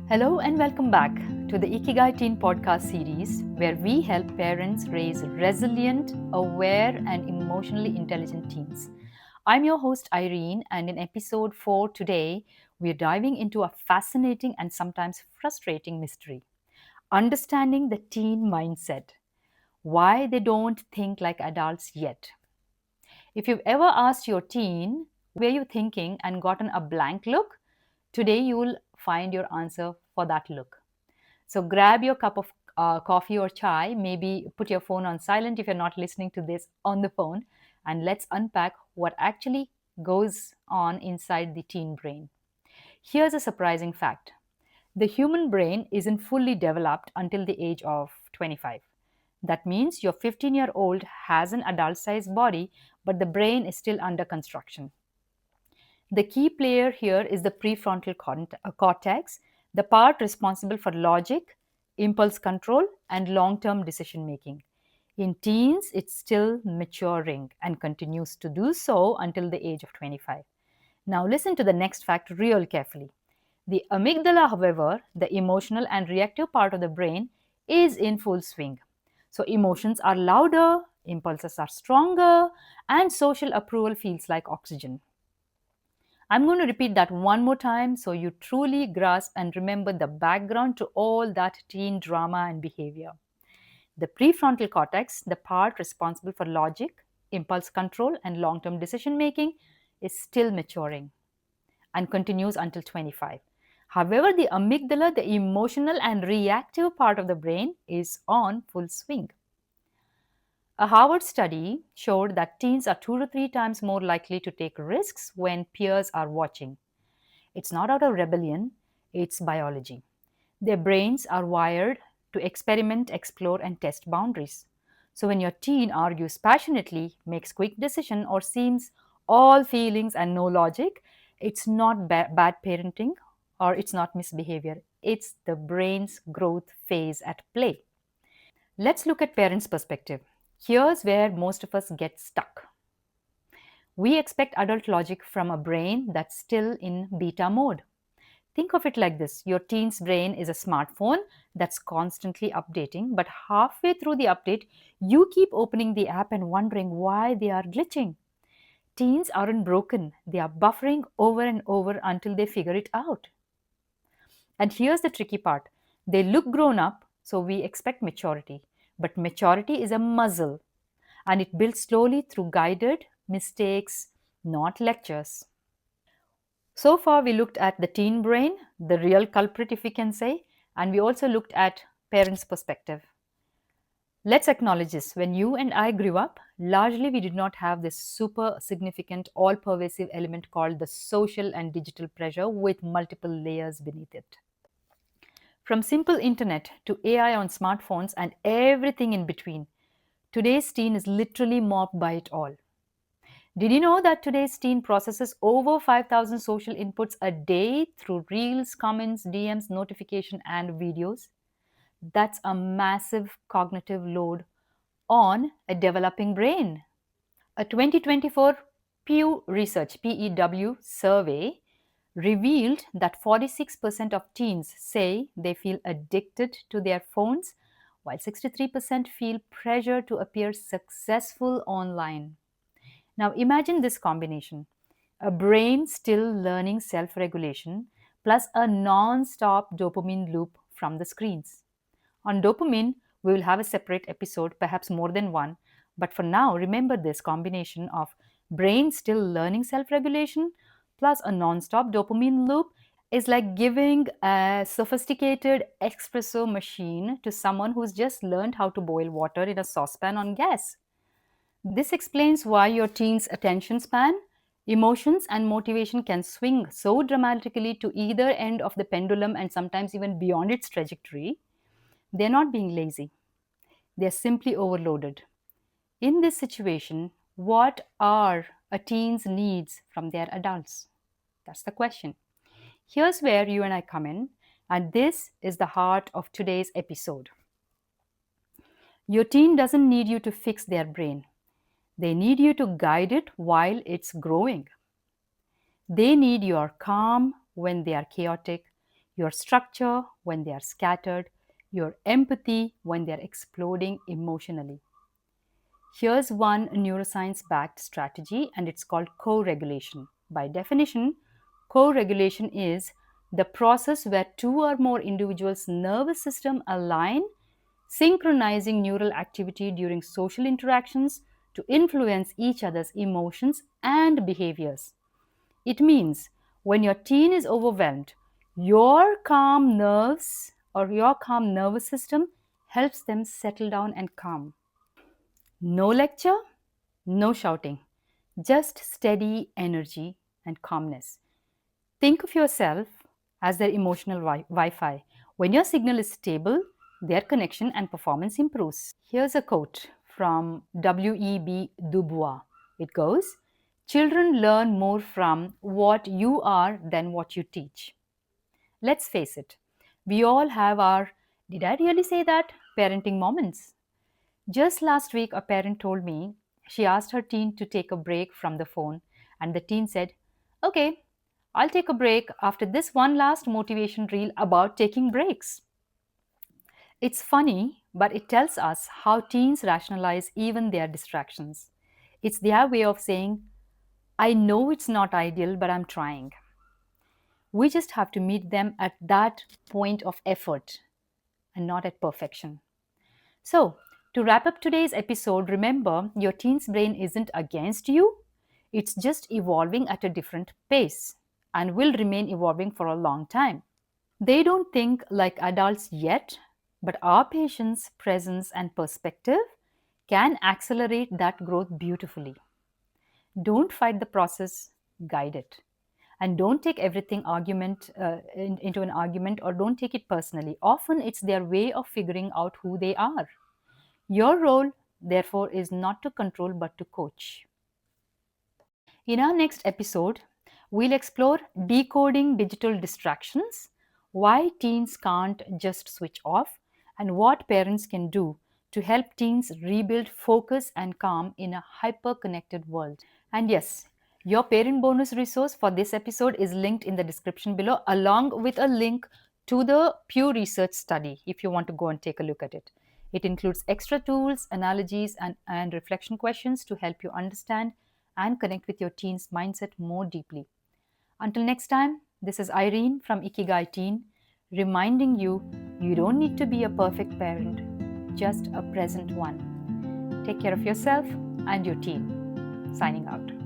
Hello and welcome back to the Ikigai Teen podcast series where we help parents raise resilient, aware, and emotionally intelligent teens. I'm your host Irene, and in episode 4 today, we're diving into a fascinating and sometimes frustrating mystery: understanding the teen mindset, why they don't think like adults yet. If you've ever asked your teen, what were you thinking, and gotten a blank look, today you'll find your answer for that look. So grab your cup of coffee or chai, maybe put your phone on silent if you're not listening to this on the phone, and let's unpack what actually goes on inside the teen brain. Here's a surprising fact: the human brain isn't fully developed until the age of 25. That means your 15-year-old has an adult sized body, but the brain is still under construction. The key player here is the prefrontal cortex, the part responsible for logic, impulse control, and long term decision making. In teens, it's still maturing and continues to do so until the age of 25. Now, listen to the next fact real carefully. The amygdala, however, the emotional and reactive part of the brain, is in full swing. So, emotions are louder, impulses are stronger, and social approval feels like oxygen. I'm going to repeat that one more time so you truly grasp and remember the background to all that teen drama and behavior. The prefrontal cortex, the part responsible for logic, impulse control, and long term decision making, is still maturing and continues until 25. However, the amygdala, the emotional and reactive part of the brain, is on full swing. A Harvard study showed that teens are 2 to 3 times more likely to take risks when peers are watching. It's not out of rebellion, it's biology. Their brains are wired to experiment, explore, and test boundaries. So when your teen argues passionately, makes quick decisions, or seems all feelings and no logic, it's not bad parenting or it's not misbehavior. It's the brain's growth phase at play. Let's look at parents' perspective. Here's where most of us get stuck. We expect adult logic from a brain that's still in beta mode. Think of it like this: your teen's brain is a smartphone that's constantly updating, but halfway through the update, you keep opening the app and wondering why they are glitching. Teens aren't broken, they are buffering over and over until they figure it out. And here's the tricky part: they look grown up, so we expect maturity. But maturity is a muscle, and it builds slowly through guided mistakes, not lectures. So far, we looked at the teen brain, the real culprit, if we can say, and we also looked at parents' perspective. Let's acknowledge this. When you and I grew up, largely we did not have this super significant, all pervasive element called the social and digital pressure with multiple layers beneath it. From simple internet to AI on smartphones and everything in between, today's teen is literally mobbed by it all. Did you know that today's teen processes over 5,000 social inputs a day through reels, comments, DMs, notification, and videos? That's a massive cognitive load on a developing brain. A 2024 Pew Research PEW survey revealed that 46% of teens say they feel addicted to their phones, while 63% feel pressure to appear successful online. Now imagine this combination: a brain still learning self regulation plus a non stop dopamine loop from the screens. On dopamine, we will have a separate episode, perhaps more than one. But for now, remember this combination of brain still learning self regulation plus a non stop dopamine loop is like giving a sophisticated espresso machine to someone who's just learned how to boil water in a saucepan on gas. This explains why your teen's attention span, emotions, and motivation can swing so dramatically to either end of the pendulum and sometimes even beyond its trajectory. They're not being lazy, they're simply overloaded. In this situation, what are a teen's needs from their adults? That's the question. Here's where you and I come in, and this is the heart of today's episode. Your teen doesn't need you to fix their brain. They need you to guide it while it's growing. They need your calm when they are chaotic, your structure when they are scattered, your empathy when they are exploding emotionally. Here's one neuroscience backed strategy, and it's called co regulation. By definition, co regulation is the process where two or more individuals' nervous system align, synchronizing neural activity during social interactions to influence each other's emotions and behaviors. It means when your teen is overwhelmed, your calm nerves or your calm nervous system helps them settle down and calm. No lecture, no shouting, just steady energy and calmness. Think of yourself as their emotional Wi Fi. When your signal is stable, their connection and performance improves. Here's a quote from W.E.B. Du Bois. It goes, "Children learn more from what you are than what you teach." Let's face it, we all have our, did I really say that, parenting moments. Just last week, a parent told me she asked her teen to take a break from the phone, and the teen said, "Okay, I'll take a break after this one last motivation reel about taking breaks." It's funny, but it tells us how teens rationalize even their distractions. It's their way of saying, "I know it's not ideal, but I'm trying." We just have to meet them at that point of effort and not at perfection. So, to wrap up today's episode, remember your teen's brain isn't against you, it's just evolving at a different pace and will remain evolving for a long time. They don't think like adults yet, but our patience, presence, and perspective can accelerate that growth beautifully. Don't fight the process, guide it. And don't take everything into an argument, or don't take it personally. Often it's their way of figuring out who they are. Your role, therefore, is not to control but to coach. In our next episode, we'll explore decoding digital distractions, why teens can't just switch off, and what parents can do to help teens rebuild focus and calm in a hyper connected world. And yes, your parent bonus resource for this episode is linked in the description below, along with a link to the Pew Research study if you want to go and take a look at it. It includes extra tools, analogies, and reflection questions to help you understand and connect with your teen's mindset more deeply. Until next time, this is Irene from Ikigai Teen, reminding you you don't need to be a perfect parent, just a present one. Take care of yourself and your teen. Signing out.